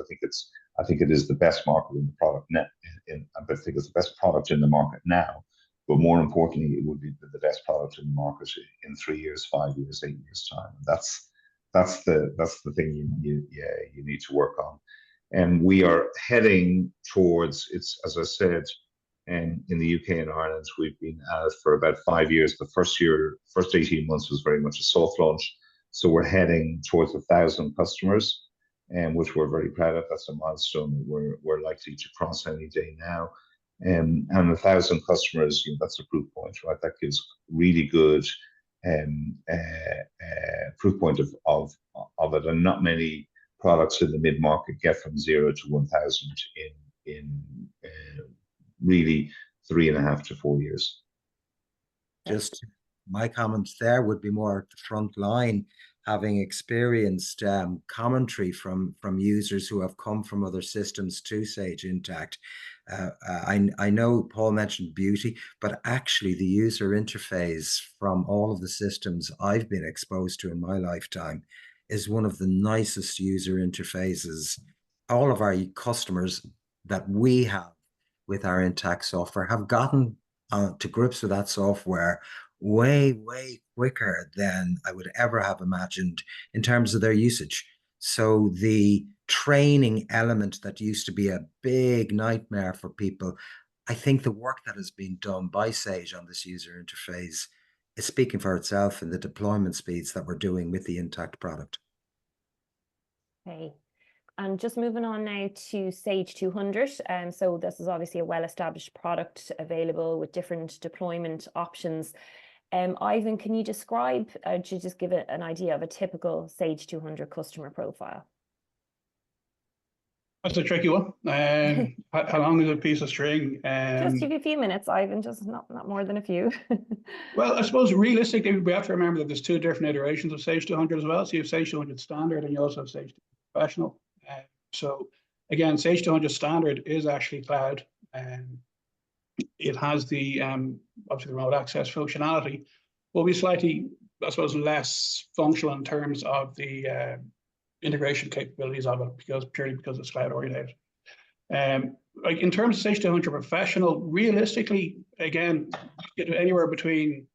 S2: I think it is the best market in the product net. I think it's the best product in the market now, but more importantly, it will be the best product in the market in 3 years, 5 years, 8 years' time. And that's the thing you need to work on. And we are heading towards, it's, as I said, and in the UK and Ireland, we've been at it for about 5 years. The first 18 months was very much a soft launch. So we're heading towards 1,000 customers, and which we're very proud of. That's a milestone that we're likely to cross any day now. And 1,000 customers, that's a proof point, right? That gives really good proof point of it. And not many products in the mid-market get from 0 to 1,000 in really 3.5 to 4 years.
S3: Just my comments there would be more at the front line, having experienced commentary from users who have come from other systems to Sage Intacct. I know Paul mentioned beauty, but actually the user interface from all of the systems I've been exposed to in my lifetime is one of the nicest user interfaces. All of our customers that we have with our Intacct software have gotten to grips with that software way quicker than I would ever have imagined in terms of their usage. So the training element that used to be a big nightmare for people, I think the work that has been done by Sage on this user interface is speaking for itself in the deployment speeds that we're doing with the Intacct product.
S1: Okay. And just moving on now to Sage 200. So this is obviously a well-established product available with different deployment options. Ivan, can you describe, to just give it an idea of a typical Sage 200 customer profile?
S4: That's a tricky one. How long is a piece of string?
S1: Just give you a few minutes, Ivan, just not more than a few.
S4: Well, I suppose realistically, we have to remember that there's 2 different iterations of Sage 200 as well. So you have Sage 200 Standard and you also have Sage 200 Professional. So again, Sage 200 Standard is actually cloud. It has the obviously the remote access functionality, will be slightly, I suppose, less functional in terms of the integration capabilities of it, purely because it's cloud oriented. Like in terms of Sage 200 Professional, realistically, again, get anywhere between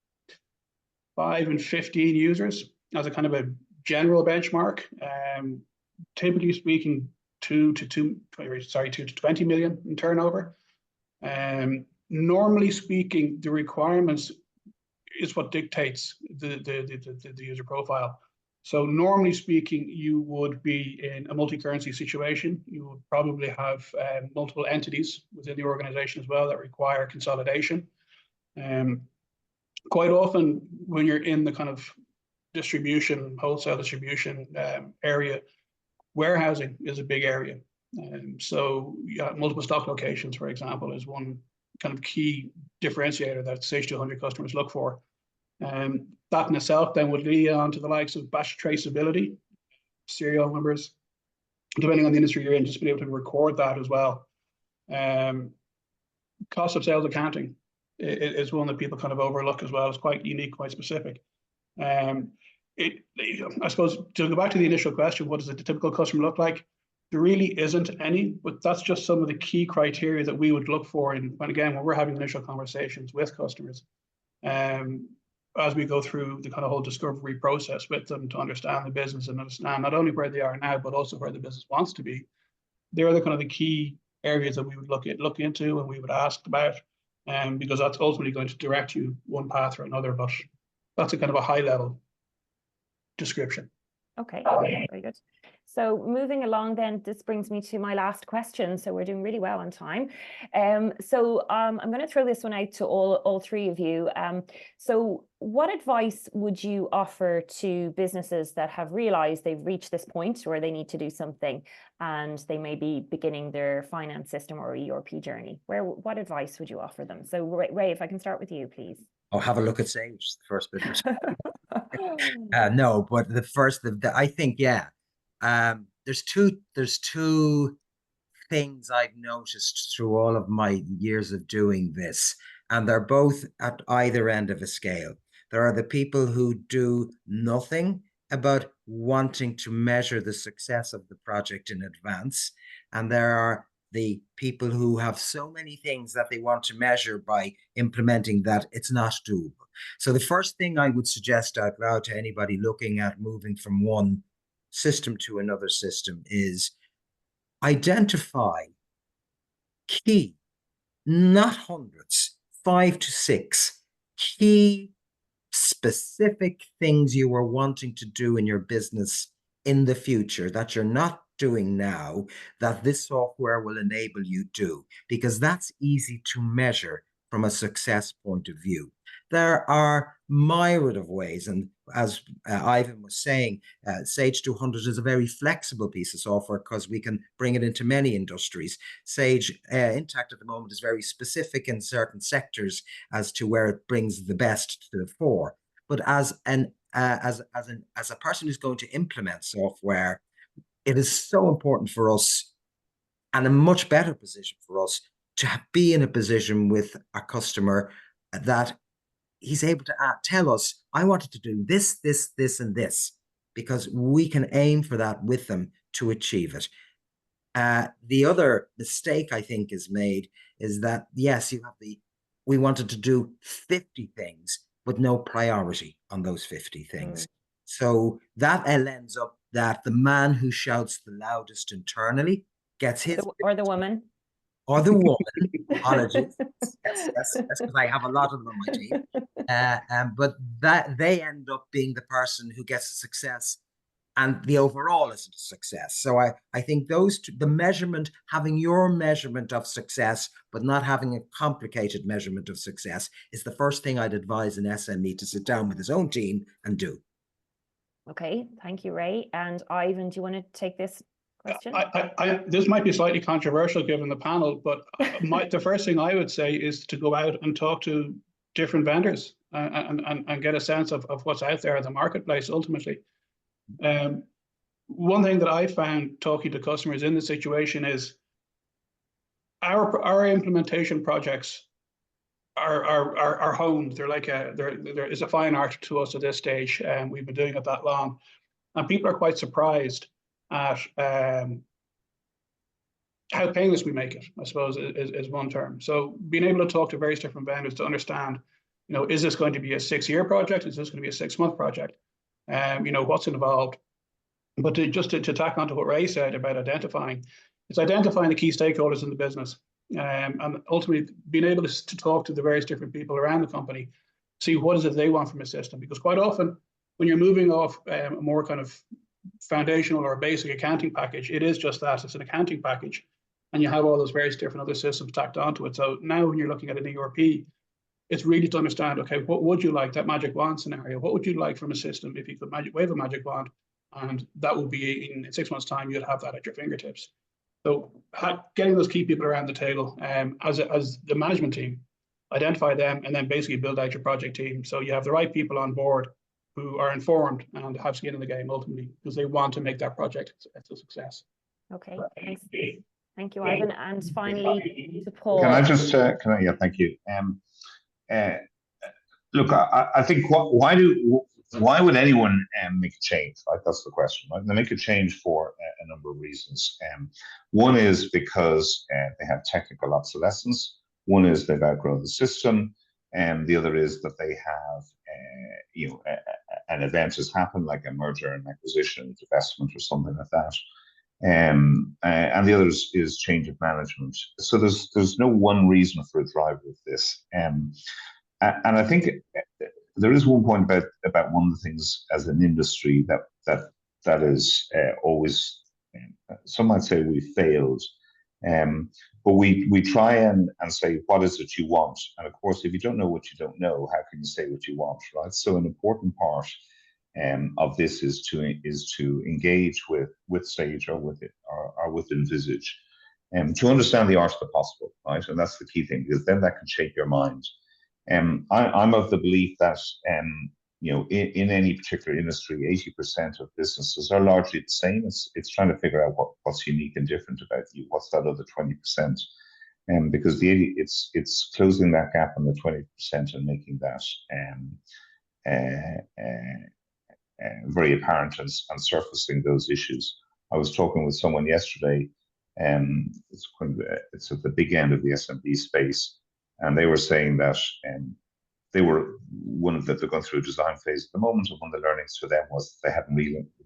S4: 5 and 15 users as a kind of a general benchmark. Typically speaking, 2 to 20 million in turnover. Normally speaking, the requirements is what dictates the user profile. So normally speaking, you would be in a multi-currency situation. You would probably have multiple entities within the organization as well that require consolidation. Quite often when you're in the kind of wholesale distribution area, warehousing is a big area. So multiple stock locations, for example, is one kind of key differentiator that Sage 200 customers look for. That in itself then would lead on to the likes of batch traceability, serial numbers, depending on the industry you're in, just be able to record that as well. Cost of sales accounting is one that people kind of overlook as well. It's quite unique, quite specific. I suppose to go back to the initial question, what does a typical customer look like? There really isn't any, but that's just some of the key criteria that we would look for when we're having initial conversations with customers. As we go through the kind of whole discovery process with them to understand the business and understand not only where they are now, but also where the business wants to be. They're the kind of the key areas that we would look into and we would ask about, because that's ultimately going to direct you one path or another. But that's a kind of a high level description.
S1: Okay, very good. So moving along then, this brings me to my last question. So we're doing really well on time. I'm going to throw this one out to all 3 of you. So what advice would you offer to businesses that have realized they've reached this point where they need to do something and they may be beginning their finance system or ERP journey? What advice would you offer them? So Ray, if I can start with you, please.
S3: Oh, have a look at Sage, the first bit. No, but I think, yeah. There's two things I've noticed through all of my years of doing this, and they're both at either end of a scale. There are the people who do nothing about wanting to measure the success of the project in advance, and there are the people who have so many things that they want to measure by implementing that it's not doable. So the first thing I would suggest out loud to anybody looking at moving from one system to another system is identify key, not hundreds, 5 to 6 key specific things you are wanting to do in your business in the future that you're not doing now, that this software will enable you to do, because that's easy to measure from a success point of view. There are myriad of ways, and as Ivan was saying, Sage 200 is a very flexible piece of software because we can bring it into many industries. Sage Intacct at the moment is very specific in certain sectors as to where it brings the best to the fore. But as a person who's going to implement software, it is so important for us, and a much better position for us, to be in a position with a customer that he's able to tell us, I wanted to do this, this, this, and this, because we can aim for that with them to achieve it. The other mistake I think is made is that, yes, we wanted to do 50 things, but no priority on those 50 things. So that ends up that the man who shouts the loudest internally gets his...
S1: Or the woman.
S3: Or the woman. Apologies. Yes, because I have a lot of them on my team. But that they end up being the person who gets the success, and the overall isn't a success. So I think those two, the measurement, having your measurement of success, but not having a complicated measurement of success, is the first thing I'd advise an SME to sit down with his own team and do.
S1: Okay, thank you, Ray. And Ivan, do you want to take this question?
S4: This might be slightly controversial given the panel, but the first thing I would say is to go out and talk to different vendors and get a sense of what's out there in the marketplace ultimately. One thing that I found talking to customers in the situation is our implementation projects are honed. They're like there is a fine art to us at this stage, and we've been doing it that long, and people are quite surprised at how painless we make it, I suppose, is one term. So being able to talk to various different vendors to understand, is this going to be a 6-year project? Is this going to be a 6-month project? What's involved? But just to tack on to what Ray said about identifying the key stakeholders in the business, and ultimately being able to talk to the various different people around the company, see what is it they want from a system. Because quite often when you're moving off a more kind of foundational or basic accounting package, it is just that, it's an accounting package, and you have all those various different other systems tacked onto it. So now when you're looking at an ERP, it's really to understand, okay, what would you like, that magic wand scenario? What would you like from a system if you could wave a magic wand, and that would be in 6 months' time, you'd have that at your fingertips. So getting those key people around the table as the management team, identify them, and then basically build out your project team. So you have the right people on board who are informed and have skin in the game ultimately, because they want to make that project a success.
S1: Okay, thanks. Thank you, Ivan. And finally, to Paul.
S2: Can I just, yeah, thank you. Look, I think why would anyone make a change? Right? That's the question. Right? They make a change for a number of reasons. One is because they have technical obsolescence. One is they've outgrown the system, and the other is that they have, an event has happened, like a merger and acquisition, divestment, or something like that. And the other is change of management. So there's no one reason for a driver of this. And I think there is one point about one of the things as an industry that is always, some might say we failed, but we try and say, what is it you want? And of course, if you don't know what you don't know, how can you say what you want, right? So an important part of this is to engage with Sage or with Envisage, to understand the art of the possible, right? And that's the key thing, because then that can shape your mind. I'm of the belief that in any particular industry, 80% of businesses are largely the same. It's trying to figure out what's unique and different about you. What's that other 20%? Because it's closing that gap on the 20% and making that very apparent and surfacing those issues. I was talking with someone yesterday, it's at the big end of the SMB space, and they were saying that they were they're going through a design phase at the moment, and one of the learnings for them was they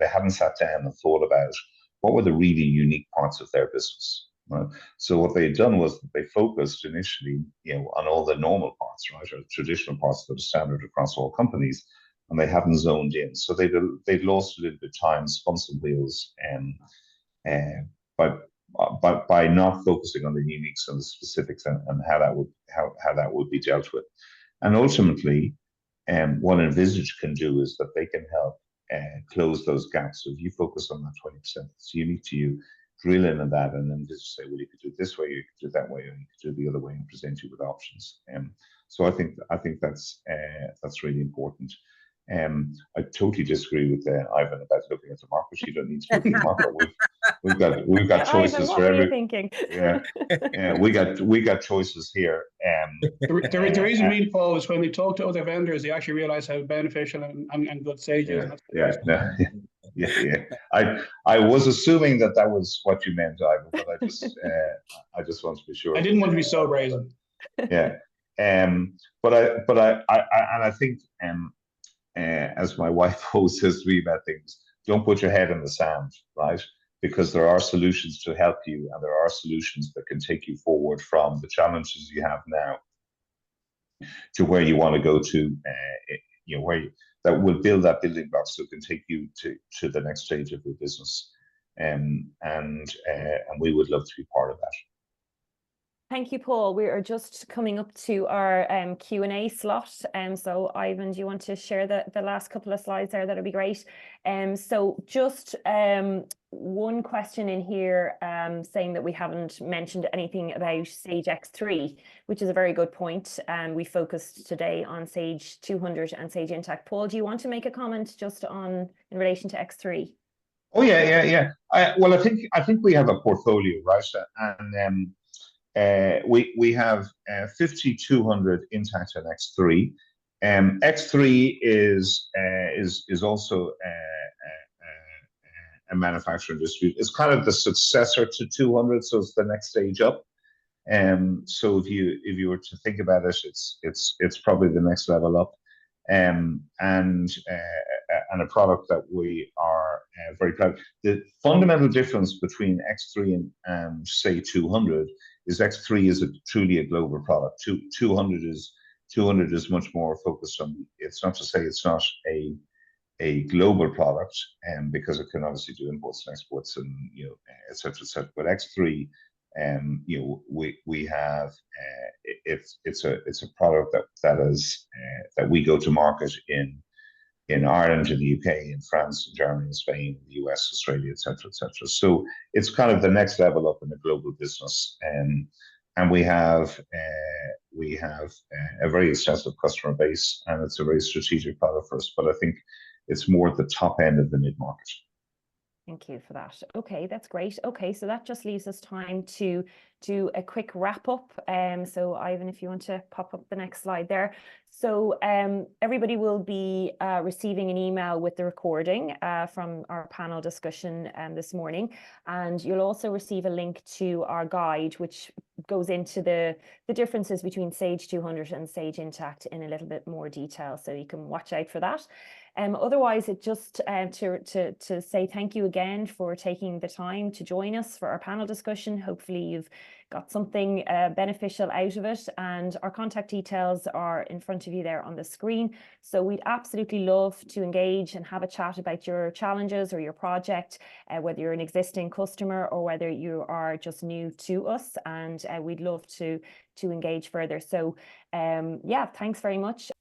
S2: hadn't sat down and thought about what were the really unique parts of their business. Right? So what they had done was that they focused initially, on all the normal parts, right, or traditional parts that are standard across all companies, and they hadn't zoned in. So they'd lost a little bit of time, spun some wheels, by not focusing on the uniques and the specifics and how that would be dealt with. And ultimately, what Envisage can do is that they can help close those gaps. So if you focus on that 20% that's unique to you, drill in on that, and then just say, well, you could do it this way, you could do it that way, or you could do it the other way, and present you with options. So I think that's really important. I totally disagree with Ivan about looking at the market. You don't need to look at the market. We've got choices
S1: Ivan, what
S2: for
S1: were you
S2: every.
S1: thinking?
S2: Yeah, we got choices here.
S4: The reason being, Paul, is when we talk to other vendors, they actually realize how beneficial and good Sage is.
S2: Yeah. I was assuming that was what you meant, Ivan, but I just want to be sure.
S4: I didn't want to be so brazen.
S2: Yeah. But I think as my wife always says to me about things, don't put your head in the sand, right? Because there are solutions to help you, and there are solutions that can take you forward from the challenges you have now to where you want to go to, that will build that building block so it can take you to the next stage of your business. And we would love to be part of that.
S1: Thank you, Paul. We are just coming up to our Q&A slot. So Ivan, do you want to share the last couple of slides there? That'd be great. So just one question in here saying that we haven't mentioned anything about Sage X3, which is a very good point. We focused today on Sage 200 and Sage Intacct. Paul, do you want to make a comment just in relation to X3?
S2: Oh yeah. Well, I think we have a portfolio, right? And we have 5200 Intacct and X3. X3 is also a manufacturer distribute. It's kind of the successor to 200, so it's the next stage up. So if you were to think about it, it's probably the next level up. And a product that we are very proud. The fundamental difference between X3 and say 200 is X3 is truly a global product. 200 is much more focused on. It's not to say it's not a global product, because it can obviously do imports and exports and et cetera. But X3, we have it's a product that we go to market in Ireland, in the UK, in France, in Germany, in Spain, the US, Australia, et cetera. So it's kind of the next level up in the global business, and we have a very extensive customer base, and it's a very strategic product for us. But I think it's more at the top end of the mid-market.
S1: Thank you for that. Okay, that's great. Okay, so that just leaves us time to do a quick wrap up. So Ivan, if you want to pop up the next slide there. So everybody will be receiving an email with the recording from our panel discussion this morning. And you'll also receive a link to our guide, which goes into the differences between Sage 200 and Sage Intacct in a little bit more detail. So you can watch out for that. Otherwise, it just to say thank you again for taking the time to join us for our panel discussion. Hopefully you've got something beneficial out of it, and our contact details are in front of you there on the screen. So we'd absolutely love to engage and have a chat about your challenges or your project, whether you're an existing customer or whether you are just new to us, and we'd love to engage further. So yeah, thanks very much.